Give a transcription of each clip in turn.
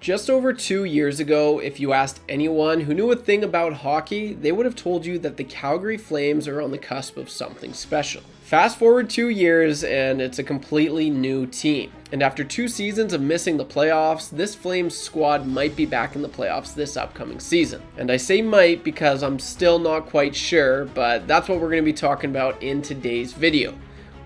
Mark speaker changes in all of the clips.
Speaker 1: Just over 2 years ago, if you asked anyone who knew a thing about hockey, they would have told you that the Calgary Flames are on the cusp of something special. Fast forward 2 years and it's a completely new team. And after 2 seasons of missing the playoffs, this Flames squad might be back in the playoffs this upcoming season. And I say might because I'm still not quite sure, but that's what we're going to be talking about in today's video.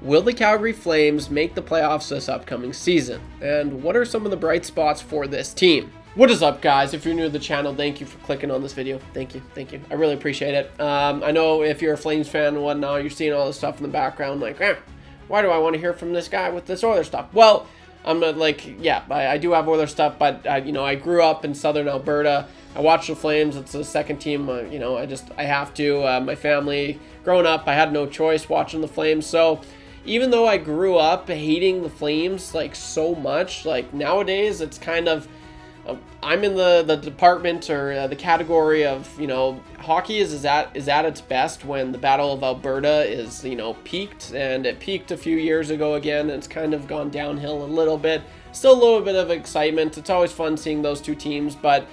Speaker 1: Will the Calgary Flames make the playoffs this upcoming season? And what are some of the bright spots for this team? What is up, guys? If you're new to the channel, thank you for clicking on this video. Thank you. I really appreciate it. I know if you're a Flames fan and whatnot, you're seeing all this stuff in the background like, why do I want to hear from this guy with this Oilers stuff? Well, I'm not like, yeah, I do have Oilers stuff, but I grew up in Southern Alberta. I watched the Flames. It's the second team. I have to. My family, growing up, I had no choice watching the Flames. So even though I grew up hating the Flames like so much, like nowadays it's kind of, I'm in the department or the category of, hockey is at its best when the Battle of Alberta is, peaked, and it peaked a few years ago again, and it's kind of gone downhill a little bit. Still a little bit of excitement. It's always fun seeing those two teams, but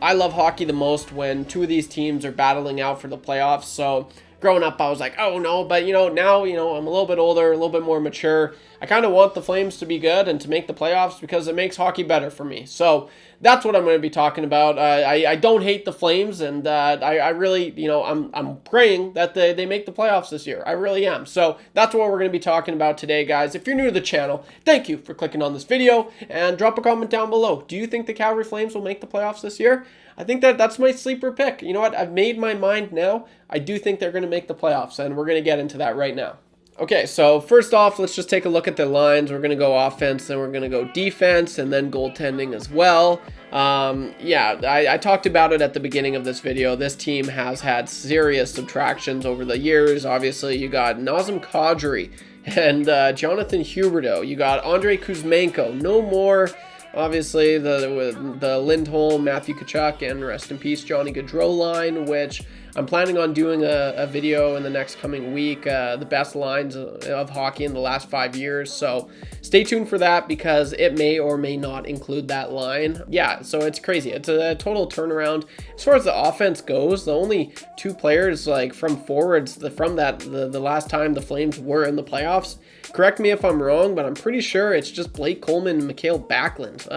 Speaker 1: I love hockey the most when two of these teams are battling out for the playoffs. So growing up, I was like, oh no, but now, I'm a little bit older, a little bit more mature. I kind of want the Flames to be good and to make the playoffs because it makes hockey better for me. So that's what I'm going to be talking about. I don't hate the Flames, and I really, I'm praying that they make the playoffs this year. I really am. So that's what we're going to be talking about today, guys. If you're new to the channel, thank you for clicking on this video, and drop a comment down below. Do you think the Calgary Flames will make the playoffs this year? I think that's my sleeper pick. You know what? I've made my mind now. I do think they're going to make the playoffs, and we're going to get into that right now. Okay, so first off, let's just take a look at the lines. We're going to go offense, then we're going to go defense, and then goaltending as well. I talked about it at the beginning of this video. This team has had serious subtractions over the years. Obviously, you got Nazem Kadri and Jonathan Huberdeau. You got Andrei Kuzmenko. No more. Obviously, the Lindholm, Matthew Tkachuk, and rest in peace, Johnny Gaudreau line, which I'm planning on doing a video in the next coming week, the best lines of hockey in the last 5 years. So stay tuned for that because it may or may not include that line. Yeah, so it's crazy. It's a total turnaround. As far as the offense goes, the only two players like from forwards from the last time the Flames were in the playoffs, correct me if I'm wrong, but I'm pretty sure it's just Blake Coleman and Mikael Backlund.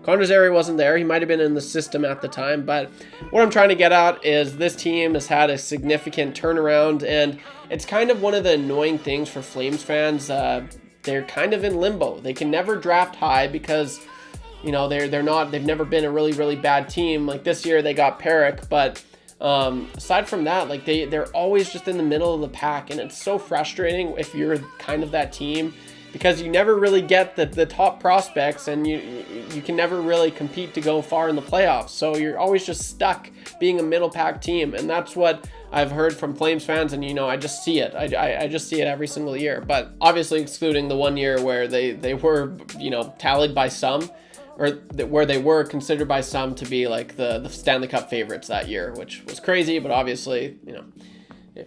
Speaker 1: Connor Zary wasn't there. He might have been in the system at the time, but what I'm trying to get at is this team has had a significant turnaround, and it's kind of one of the annoying things for Flames fans. They're kind of in limbo. They can never draft high because, they've never been a really, really bad team. Like this year they got Perrick, but aside from that, like they're always just in the middle of the pack, and it's so frustrating if you're kind of that team because you never really get the top prospects, and you can never really compete to go far in the playoffs. So you're always just stuck being a middle pack team, and that's what I've heard from Flames fans, and I just see it. I just see it every single year. But obviously excluding the 1 year where they were tallied by some, or where they were considered by some to be like the Stanley Cup favorites that year, which was crazy, but obviously,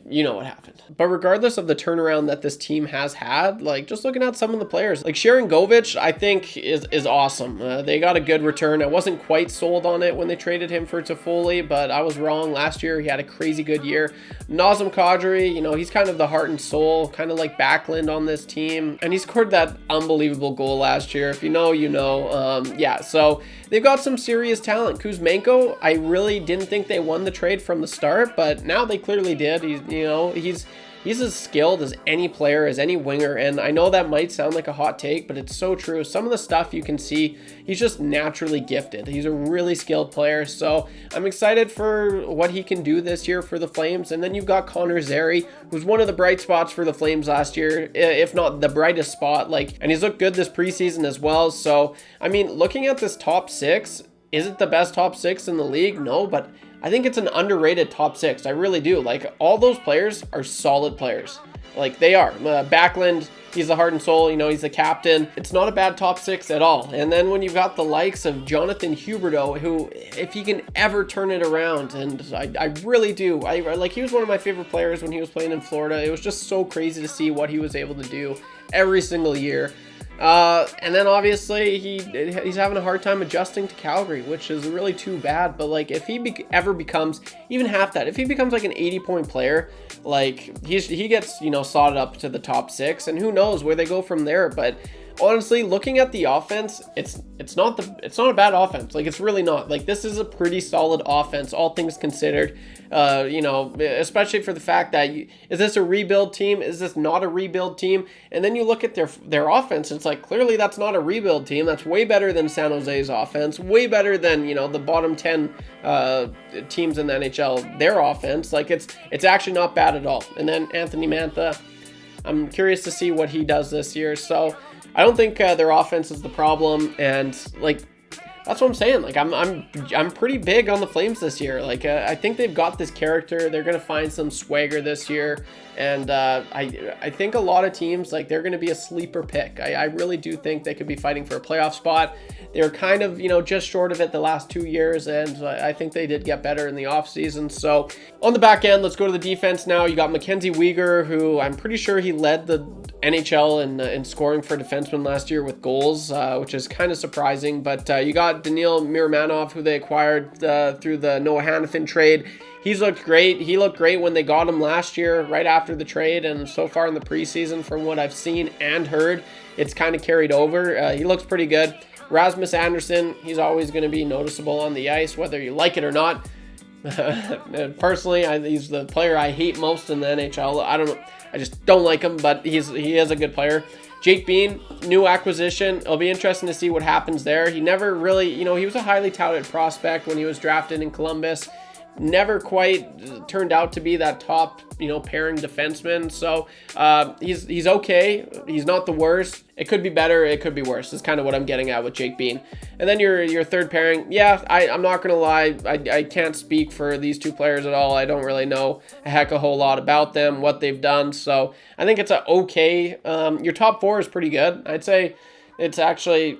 Speaker 1: you know what happened. But regardless of the turnaround that this team has had, like just looking at some of the players, like Sharangovich, I think is awesome. They got a good return. I wasn't quite sold on it when they traded him for Toffoli, but I was wrong. Last year, he had a crazy good year. Nazem Kadri, he's kind of the heart and soul, kind of like Backlund on this team. And he scored that unbelievable goal last year. If you know, you know. So they've got some serious talent. Kuzmenko, I really didn't think they won the trade from the start, but now they clearly did. He's as skilled as any player, as any winger, and I know that might sound like a hot take, but it's so true. Some of the stuff you can see, he's just naturally gifted. He's a really skilled player, so I'm excited for what he can do this year for the Flames. And then you've got Connor Zary, who's one of the bright spots for the Flames last year, if not the brightest spot, and he's looked good this preseason as well. So, I mean, looking at this top six, is it the best top six in the league? No, but I think it's an underrated top six. I really do. Like, all those players are solid players. Like, they are. Backlund, he's the heart and soul. He's the captain. It's not a bad top six at all. And then when you've got the likes of Jonathan Huberdeau, who, if he can ever turn it around, and I really do. He was one of my favorite players when he was playing in Florida. It was just so crazy to see what he was able to do every single year. And then obviously he's having a hard time adjusting to Calgary, which is really too bad. But like, if he ever becomes even half that, if he becomes like an 80-point player, like he gets, you know, slotted up to the top 6, and who knows where they go from there. But honestly, looking at the offense, it's not a bad offense. Like, it's really not. Like, this is a pretty solid offense, all things considered. You know, especially for the fact that is this a rebuild team? Is this not a rebuild team? And then you look at their offense, it's like, clearly that's not a rebuild team. That's way better than San Jose's offense, way better than, you know, the bottom 10 teams in the NHL, their offense. Like, it's actually not bad at all. And then Anthony Mantha, I'm curious to see what he does this year. So I don't think their offense is the problem, and like, that's what I'm saying. Like, I'm pretty big on the Flames this year. Like, I think they've got this character. They're gonna find some swagger this year, and I think a lot of teams, like, they're gonna be a sleeper pick. I really do think they could be fighting for a playoff spot. They were kind of, you know, just short of it the last 2 years, and I think they did get better in the offseason. So on the back end, let's go to the defense now. You got Mackenzie Weegar, who I'm pretty sure he led the NHL in scoring for defensemen last year with goals, which is kind of surprising. But you got Daniil Miramanov, who they acquired through the Noah Hanifin trade. He's looked great. He looked great when they got him last year, right after the trade, and so far in the preseason, from what I've seen and heard, it's kind of carried over. He looks pretty good. Rasmus Anderson, he's always going to be noticeable on the ice, whether you like it or not. Personally, he's the player I hate most in the NHL. I just don't like him, but he is a good player. Jake Bean, new acquisition. It'll be interesting to see what happens there. He never really, you know, he was a highly touted prospect when he was drafted in Columbus. Never quite turned out to be that top, you know, pairing defenseman. So he's okay. He's not the worst. It could be better. It could be worse. Is kind of what I'm getting at with Jake Bean. And then your third pairing. Yeah, I'm not gonna lie. I can't speak for these two players at all. I don't really know a heck of a whole lot about them, what they've done. So I think it's a okay. Your top 4 is pretty good. I'd say it's actually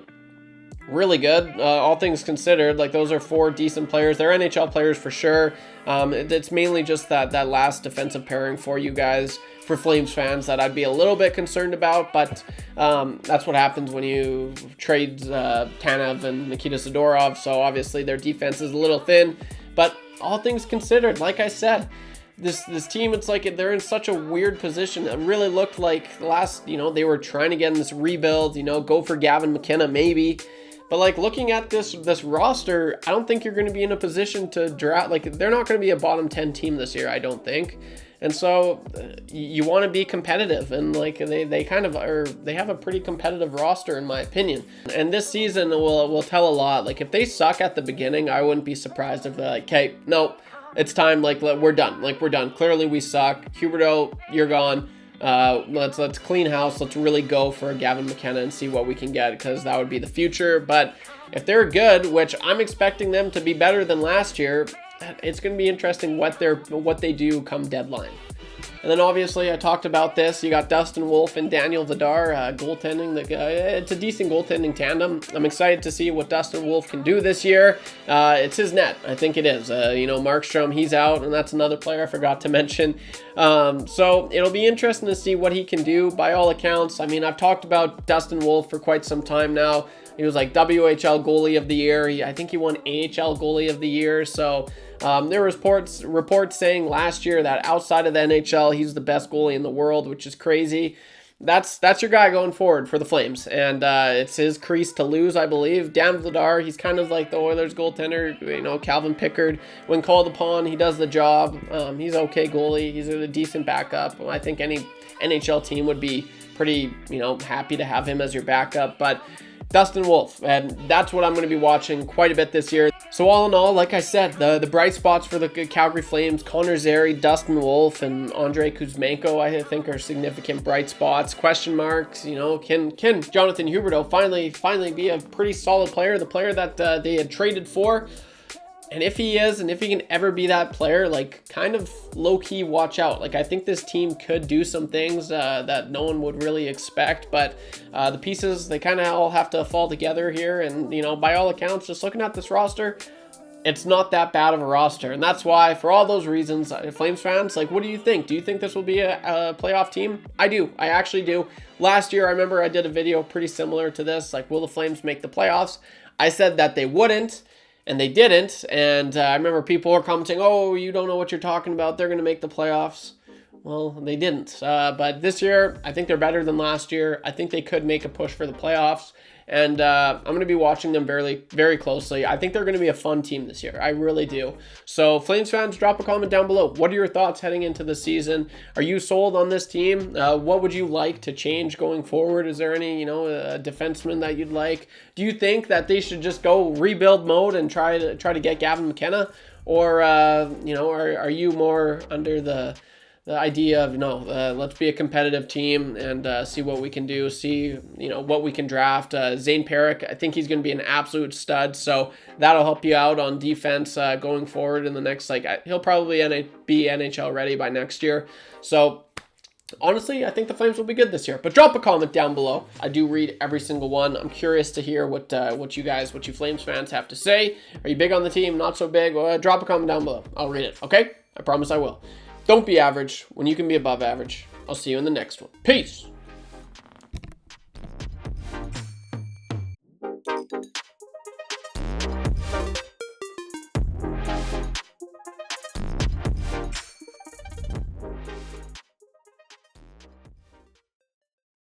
Speaker 1: really good, all things considered. Like, those are 4 decent players. They're NHL players for sure. It's mainly just that last defensive pairing for you guys, for Flames fans, that I'd be a little bit concerned about. But that's what happens when you trade Tanev and Nikita Zadorov. So obviously their defense is a little thin. But all things considered, like I said, this team, it's like they're in such a weird position. It really looked like last, you know, they were trying to get in this rebuild, you know, go for Gavin McKenna maybe. But like, looking at this roster, I don't think you're going to be in a position to draft. Like, they're not going to be a bottom 10 team this year, I don't think. And so you want to be competitive, and like they kind of are. They have a pretty competitive roster, in my opinion. And this season will tell a lot. Like, if they suck at the beginning, I wouldn't be surprised if they're like, "Okay, no, it's time. Like, we're done. Like, we're done. Clearly, we suck. Huberdeau, you're gone. Let's clean house. Let's really go for Gavin McKenna and see what we can get, because that would be the future." But if they're good, which I'm expecting them to be better than last year, it's going to be interesting what they do come deadline. And then obviously I talked about this. You got Dustin Wolf and Daniel Vidar goaltending. It's a decent goaltending tandem. I'm excited to see what Dustin Wolf can do this year. It's his net. I think it is. You know, Markstrom, he's out, and that's another player I forgot to mention. So it'll be interesting to see what he can do. By all accounts, I mean, I've talked about Dustin Wolf for quite some time now. He was like WHL goalie of the year. I think he won AHL goalie of the year. So there were reports saying last year that outside of the NHL, he's the best goalie in the world, which is crazy. That's your guy going forward for the Flames, and it's his crease to lose, I believe. Dan Vladar, he's kind of like the Oilers goaltender, you know, Calvin Pickard. When called upon, he does the job. He's okay goalie. He's a decent backup. I think any NHL team would be pretty, you know, happy to have him as your backup. But Dustin Wolf, and that's what I'm going to be watching quite a bit this year. So all in all, like I said, the bright spots for the Calgary Flames, Connor Zary, Dustin Wolf, and Andrei Kuzmenko, I think, are significant bright spots. Question marks, you know, can Jonathan Huberdeau finally be a pretty solid player, the player that they had traded for? And if he is, and if he can ever be that player, like, kind of low-key watch out. Like, I think this team could do some things that no one would really expect, but the pieces, they kind of all have to fall together here. And, you know, by all accounts, just looking at this roster, it's not that bad of a roster. And that's why, for all those reasons, Flames fans, like, what do you think? Do you think this will be a playoff team? I do. I actually do. Last year, I remember I did a video pretty similar to this, like, will the Flames make the playoffs? I said that they wouldn't, and they didn't. And I remember people were commenting, oh, you don't know what you're talking about. They're going to make the playoffs. Well, they didn't. But this year, I think they're better than last year. I think they could make a push for the playoffs. And I'm going to be watching them very, very closely. I think they're going to be a fun team this year. I really do. So, Flames fans, drop a comment down below. What are your thoughts heading into the season? Are you sold on this team? What would you like to change going forward? Is there any, defenseman that you'd like? Do you think that they should just go rebuild mode and try to get Gavin McKenna? Or, are you more under the idea of, let's be a competitive team and see what we can do, see, what we can draft. Zane Perrick, I think he's going to be an absolute stud, so that'll help you out on defense going forward in the next, he'll probably be NHL ready by next year. So, honestly, I think the Flames will be good this year. But drop a comment down below. I do read every single one. I'm curious to hear what you Flames fans have to say. Are you big on the team? Not so big? Well, drop a comment down below. I'll read it, okay? I promise I will. Don't be average when you can be above average. I'll see you in the next one. Peace.